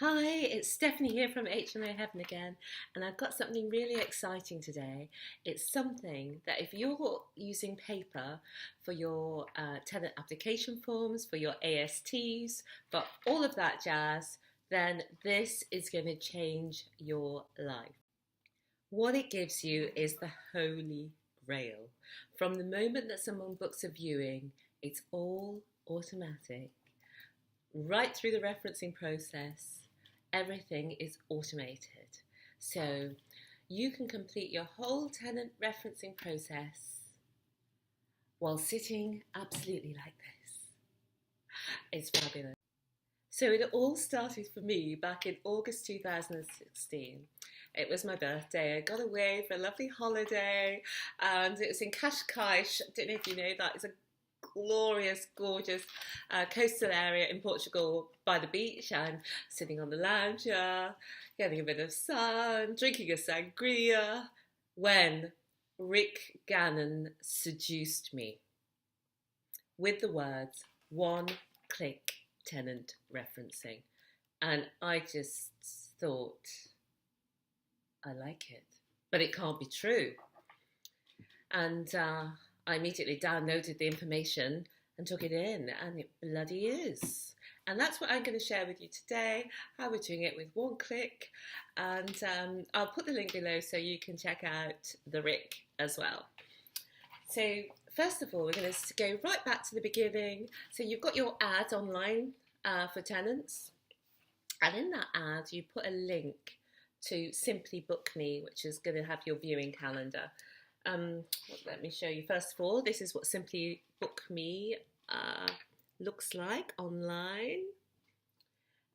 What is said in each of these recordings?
Hi, it's Stephanie here from HMO Heaven again, and I've got something really exciting today. It's something that if you're using paper for your tenant application forms, for your ASTs, for all of that jazz, then this is going to change your life. What it gives you is the holy grail. From the moment that someone books a viewing, it's all automatic. Right through the referencing process, everything is automated. So you can complete your whole tenant referencing process while sitting absolutely like this. It's fabulous. So it all started for me back in August 2016. It was my birthday. I got away for a lovely holiday and it was in Cascais. I don't know if you know that. It's a glorious, gorgeous coastal area in Portugal by the beach. I'm sitting on the lounger, getting a bit of sun, drinking a sangria, when Rick Gannon seduced me with the words, one click tenant referencing. And I just thought, I like it, but it can't be true. And I immediately downloaded the information and took it in, and it bloody is. And that's what I'm going to share with you today, how we're doing it with one click. And I'll put the link below so you can check out the Rick as well. So first of all, we're going to go right back to the beginning. So you've got your ad online for tenants. And in that ad, you put a link to Simply Book Me, which is going to have your viewing calendar. Let me show you. First of all, this is what Simply Book Me looks like online.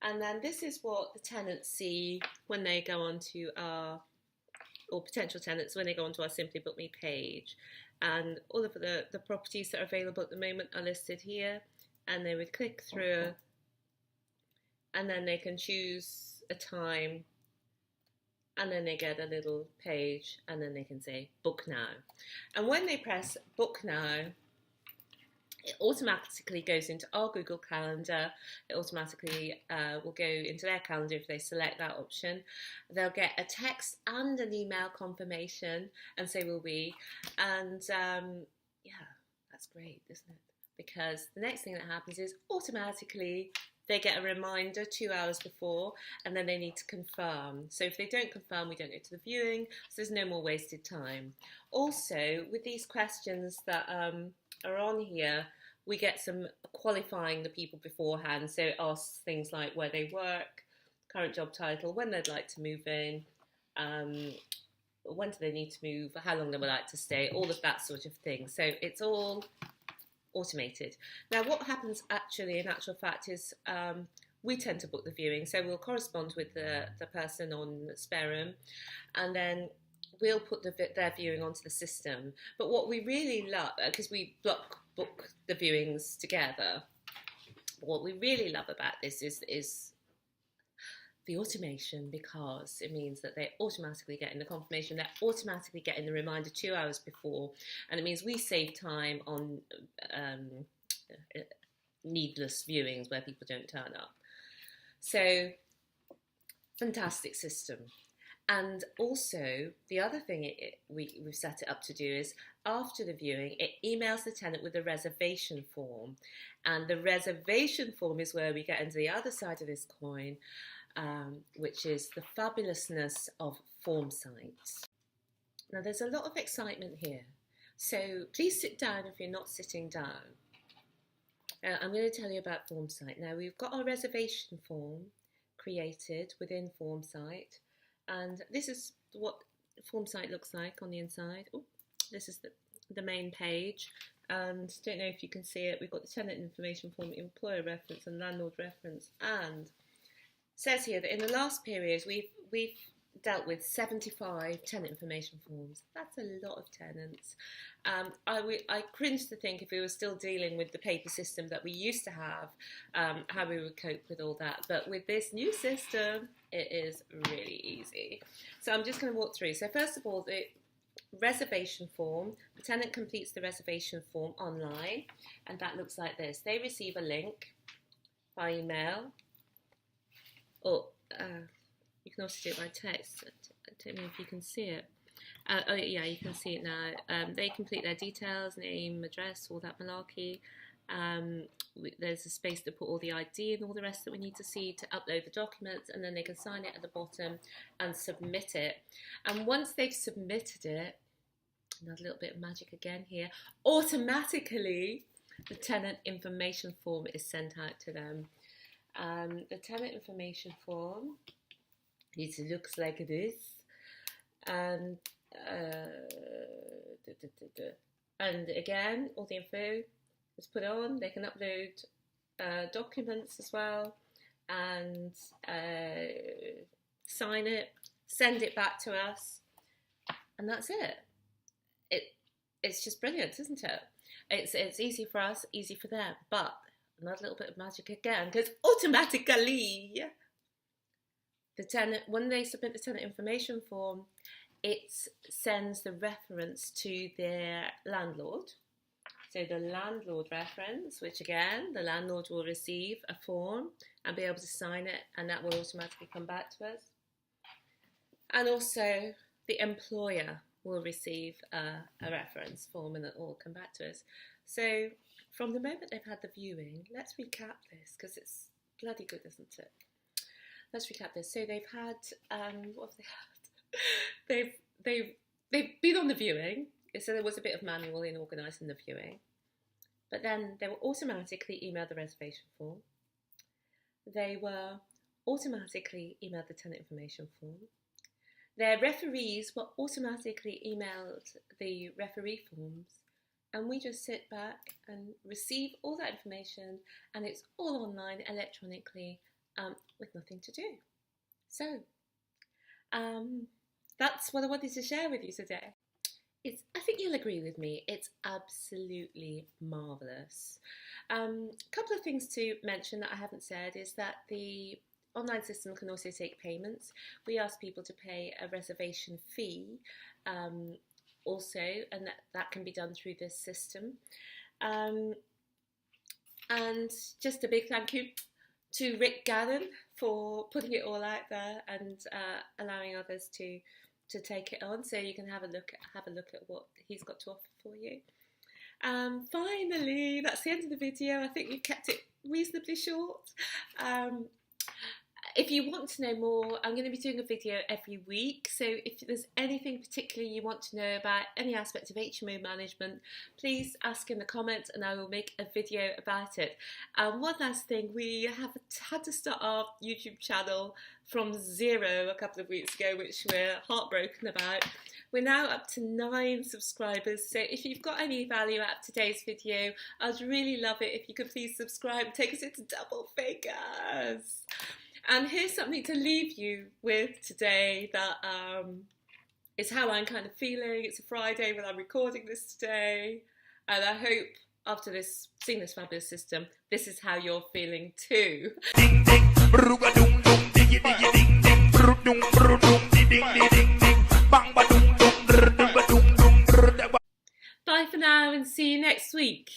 And then this is what the tenants see when they go onto our, or potential tenants, when they go onto our Simply Book Me page. And all of the properties that are available at the moment are listed here. And they would click through and then they can choose a time, and then they get a little page and then they can say book now. And when they press book now, it automatically goes into our Google Calendar. It automatically will go into their calendar if they select that option. They'll get a text and an email confirmation, and so will we. And yeah, that's great, isn't it? Because the next thing that happens is automatically they get a reminder 2 hours before, and then they need to confirm. So if they don't confirm, we don't go to the viewing, so there's no more wasted time. Also, with these questions that are on here, we get some qualifying the people beforehand. So it asks things like where they work, current job title, when they'd like to move in, when do they need to move, how long they would like to stay, all of that sort of thing. So it's all automated. Now what happens actually in actual fact is we tend to book the viewing, so we'll correspond with the person on spare room, and then we'll put their viewing onto the system. But what we really love, because we book the viewings together, what we really love about this is the automation, because it means that they're automatically getting the confirmation, they're automatically getting the reminder 2 hours before, and it means we save time on needless viewings where people don't turn up. So, fantastic system. And also, the other thing we've set it up to do is, after the viewing, it emails the tenant with a reservation form. And the reservation form is where we get into the other side of this coin, which is the fabulousness of Formsite. Now, there's a lot of excitement here, so please sit down if you're not sitting down. I'm going to tell you about Formsite. Now, we've got our reservation form created within Formsite, and this is what Formsite looks like on the inside. Oh, this is the main page, and don't know if you can see it. We've got the tenant information form, employer reference, and landlord reference, and says here that in the last period we've dealt with 75 tenant information forms. That's a lot of tenants. I cringe to think if we were still dealing with the paper system that we used to have, how we would cope with all that. But with this new system, it is really easy. So I'm just going to walk through. So first of all, the reservation form. The tenant completes the reservation form online, and that looks like this. They receive a link by email. or you can also do it by text. I don't know if you can see it. Oh yeah, you can see it now. They complete their details, name, address, all that malarkey. There's a space to put all the ID and all the rest that we need to see, to upload the documents, and then they can sign it at the bottom and submit it. And once they've submitted it, another little bit of magic again here, automatically the tenant information form is sent out to them. The tenant information form, it looks like this, and again, all the info is put on. They can upload documents as well, and sign it, send it back to us, and that's it. It's just brilliant, isn't it? It's easy for us, easy for them, but another little bit of magic again, because automatically the tenant, when they submit the tenant information form, it sends the reference to their landlord. So the landlord reference, which again, the landlord will receive a form and be able to sign it, and that will automatically come back to us. And also the employer will receive a reference form, and it will come back to us. So from the moment they've had the viewing, let's recap this, because it's bloody good, isn't it? Let's recap this. So they've had, what have they had? They've been on the viewing, so there was a bit of manual in organising the viewing, but then they were automatically emailed the reservation form. They were automatically emailed the tenant information form. Their referees were automatically emailed the referee forms, and we just sit back and receive all that information, and it's all online electronically with nothing to do. So that's what I wanted to share with you today. I think you'll agree with me, it's absolutely marvellous. A couple of things to mention that I haven't said is that the online system can also take payments. We ask people to pay a reservation fee also, and that can be done through this system. And just a big thank you to Rick Gannon for putting it all out there and allowing others to take it on, so you can have a look at what he's got to offer for you. Finally, that's the end of the video. I think we've kept it reasonably short. If you want to know more, I'm going to be doing a video every week, so if there's anything particularly you want to know about any aspect of HMO management, please ask in the comments and I will make a video about it. One last thing, we have had to start our YouTube channel from zero a couple of weeks ago, which we're heartbroken about. We're now up to 9 subscribers, so if you've got any value out of today's video, I'd really love it if you could please subscribe, take us into double figures. And here's something to leave you with today that is how I'm kind of feeling. It's a Friday when I'm recording this today, and I hope after seeing this fabulous system, this is how you're feeling too. Bye for now and see you next week.